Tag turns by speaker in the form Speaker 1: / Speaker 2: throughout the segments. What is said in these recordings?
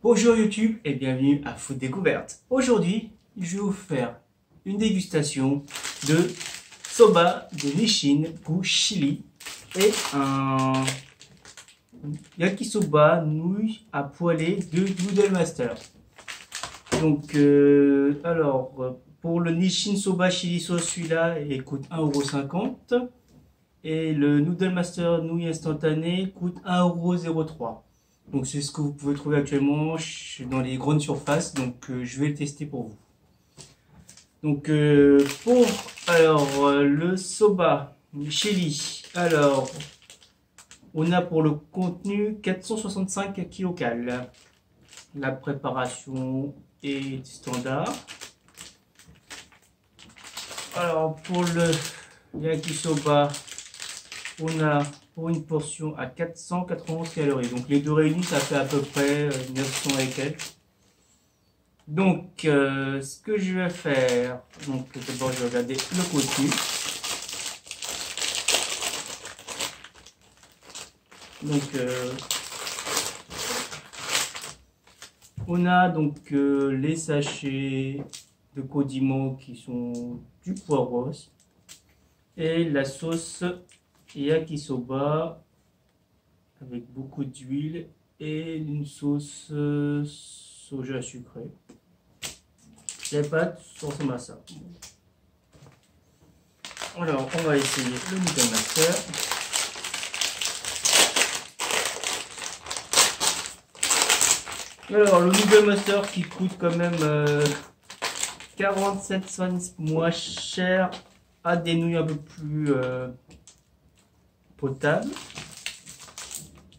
Speaker 1: Bonjour YouTube et bienvenue à Food Découverte. Aujourd'hui, je vais vous faire une dégustation de soba de Nissin goût chili et un yakisoba nouilles à poêler de Noodle Master. Donc, pour le Nissin soba chili sauce, celui-là, il coûte 1,50 € et le Noodle Master nouilles instantanées coûte 1,03 €. Donc c'est ce que vous pouvez trouver actuellement dans les grandes surfaces, donc je vais le tester pour vous. Donc le soba chili, alors on a pour le contenu 465 kcal. La préparation est standard. Alors pour le yakisoba, on a pour une portion à 491 calories. Donc les deux réunis, ça fait à peu près 900 et quelques. Donc ce que je vais faire, donc d'abord je vais regarder le contenu. Donc on a donc les sachets de condiments qui sont du poivre et la sauce yakisoba avec beaucoup d'huile et une sauce soja sucrée. Les pâtes ressemblent à ça. Alors on va essayer le Noodle Master. Alors le Noodle Master qui coûte quand même 47 cents moins cher, à des nouilles un peu plus potable.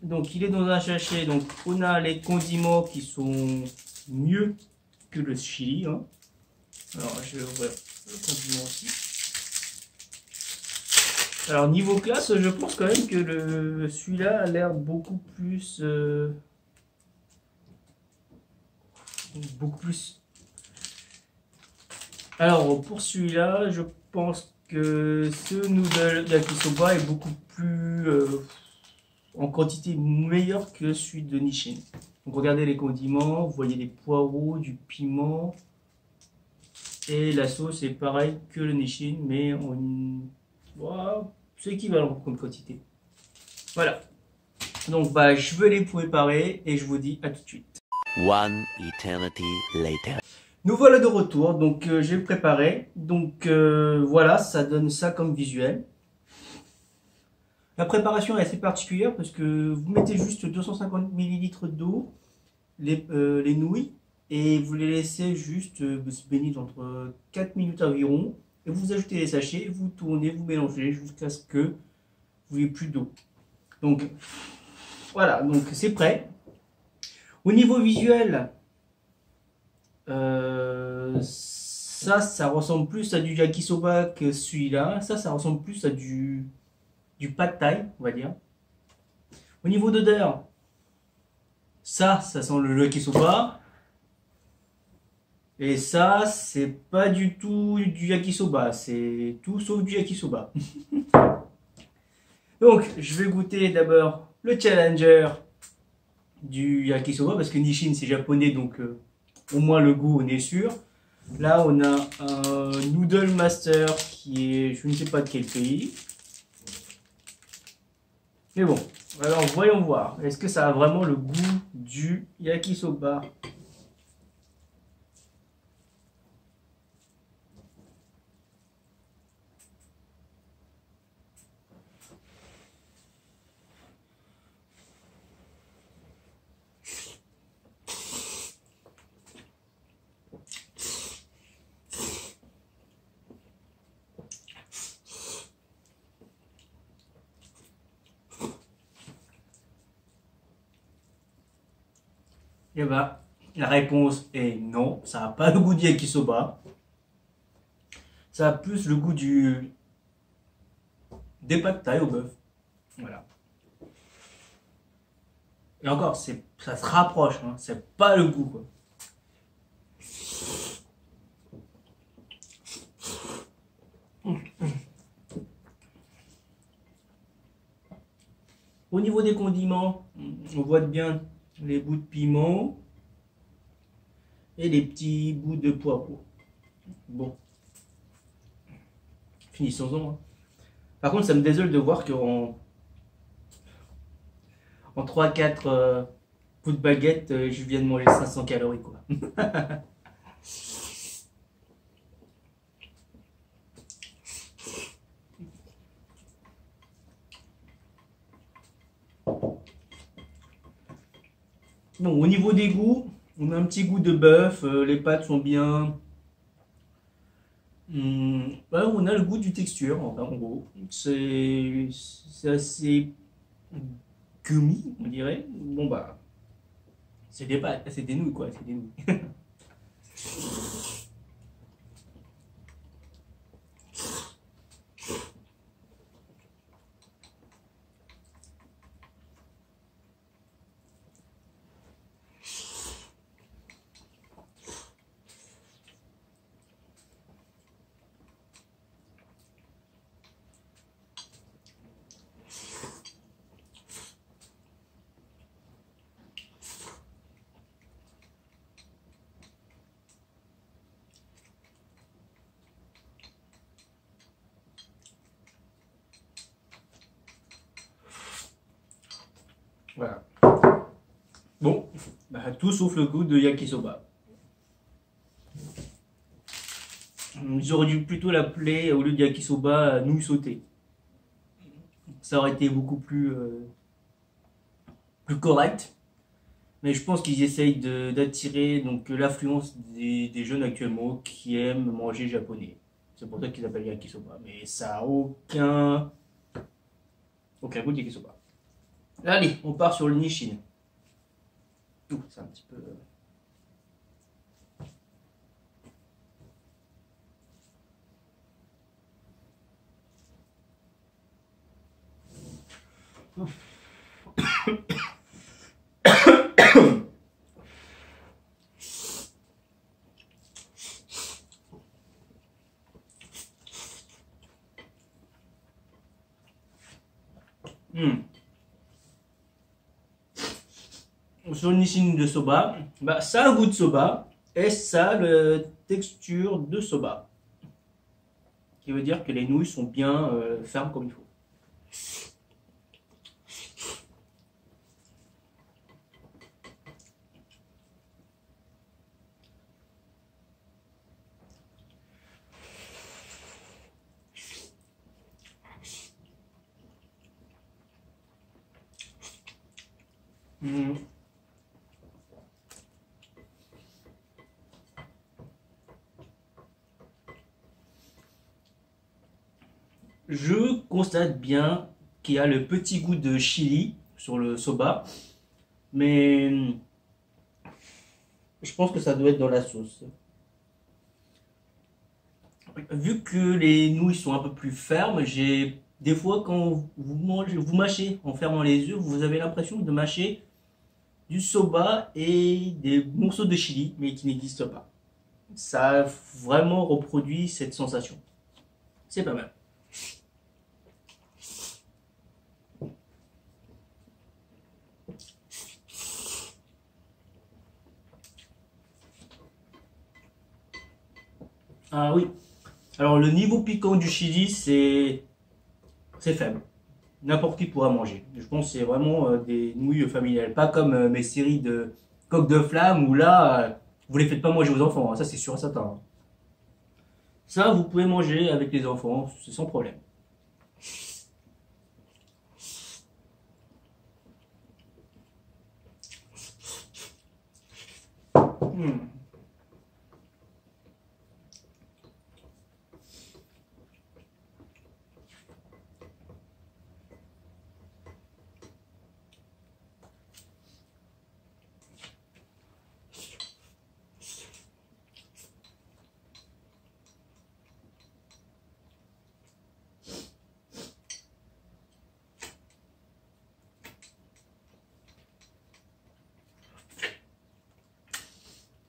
Speaker 1: Donc il est dans un sachet, donc on a les condiments qui sont mieux que le chili, hein. Alors je vais ouvrir le condiment aussi. Alors niveau classe, je pense quand même que celui-là a l'air beaucoup plus alors pour celui-là, je pense que ce noodle yakisoba est beaucoup plus en quantité meilleure que celui de Nissin. Donc regardez les condiments, vous voyez des poireaux, du piment et la sauce est pareil que le Nissin, mais c'est équivalent comme quantité. Voilà. Donc je vais les préparer et je vous dis à tout de suite.
Speaker 2: One eternity later.
Speaker 1: Nous voilà de retour, donc j'ai préparé. Donc voilà, ça donne ça comme visuel. La préparation est assez particulière parce que vous mettez juste 250 ml d'eau, les nouilles, et vous les laissez juste se baigner entre 4 minutes environ. Et vous ajoutez les sachets, vous tournez, vous mélangez jusqu'à ce que vous n'ayez plus d'eau. Donc voilà, donc c'est prêt. Au niveau visuel, ça ressemble plus à du yakisoba que celui-là. Ça ressemble plus à du pad thai, on va dire. Au niveau d'odeur, ça sent le yakisoba. Et ça, c'est pas du tout du yakisoba. C'est tout sauf du yakisoba. Donc, je vais goûter d'abord le challenger du yakisoba parce que Nissin c'est japonais, donc au moins le goût on est sûr. Là on a un Noodle Master qui est je ne sais pas de quel pays. Mais bon, alors voyons voir. Est-ce que ça a vraiment le goût du yakisoba? Eh ben, la réponse est non, ça n'a pas le goût du yakisoba. Ça a plus le goût des pâtes thaï au bœuf. Voilà. Et encore, ça se rapproche, hein, c'est pas le goût, quoi. Au niveau des condiments, on voit bien les bouts de piment. et les petits bouts de poireaux. Bon, finissons-en, hein. Par contre, ça me désole de voir qu'en en 3-4 coups de baguette, je viens de manger 500 calories, quoi. Bon, au niveau des goûts, on a un petit goût de bœuf, les pâtes sont bien. Ouais, on a le goût du texture, en gros. C'est assez gummy, on dirait. Bon, bah, c'est des pâtes, c'est des nouilles, quoi, c'est des nouilles. Voilà. Bon, bah, tout sauf le goût de yakisoba. J'aurais dû plutôt l'appeler, au lieu de yakisoba, nouilles sautées. Ça aurait été beaucoup plus correct. Mais je pense qu'ils essayent d'attirer donc l'affluence des jeunes actuellement qui aiment manger japonais. C'est pour ça qu'ils appellent yakisoba. Mais ça n'a aucun goût de yakisoba. Allez, on part sur le Nissin. C'est un petit peu. Sur le Nissin de soba, bah, ça a un goût de soba et ça a la texture de soba. Qui veut dire que les nouilles sont bien fermes comme il faut. Je constate bien qu'il y a le petit goût de chili sur le soba, mais je pense que ça doit être dans la sauce. Vu que les nouilles sont un peu plus fermes, j'ai des fois quand vous mâchez en fermant les yeux, vous avez l'impression de mâcher du soba et des morceaux de chili, mais qui n'existent pas. Ça a vraiment reproduit cette sensation. C'est pas mal. Ah oui. Alors le niveau piquant du chili, c'est faible. N'importe qui pourra manger. Je pense que c'est vraiment des nouilles familiales. Pas comme mes séries de coques de flamme où là, vous les faites pas manger aux enfants, hein. Ça c'est sûr et certain, hein. Ça, vous pouvez manger avec les enfants, c'est sans problème. Hmm.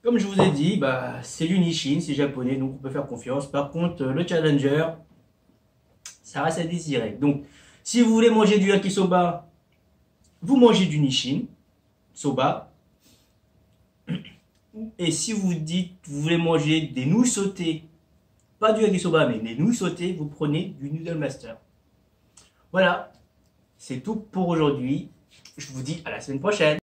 Speaker 1: Comme je vous ai dit, bah, c'est du Nissin, c'est japonais, donc on peut faire confiance. Par contre, le Challenger, ça reste à désirer. Donc, si vous voulez manger du yakisoba, vous mangez du Nissin, soba. Et si vous dites, vous voulez manger des nouilles sautées, pas du yakisoba, mais des nouilles sautées, vous prenez du Noodle Master. Voilà, c'est tout pour aujourd'hui. Je vous dis à la semaine prochaine.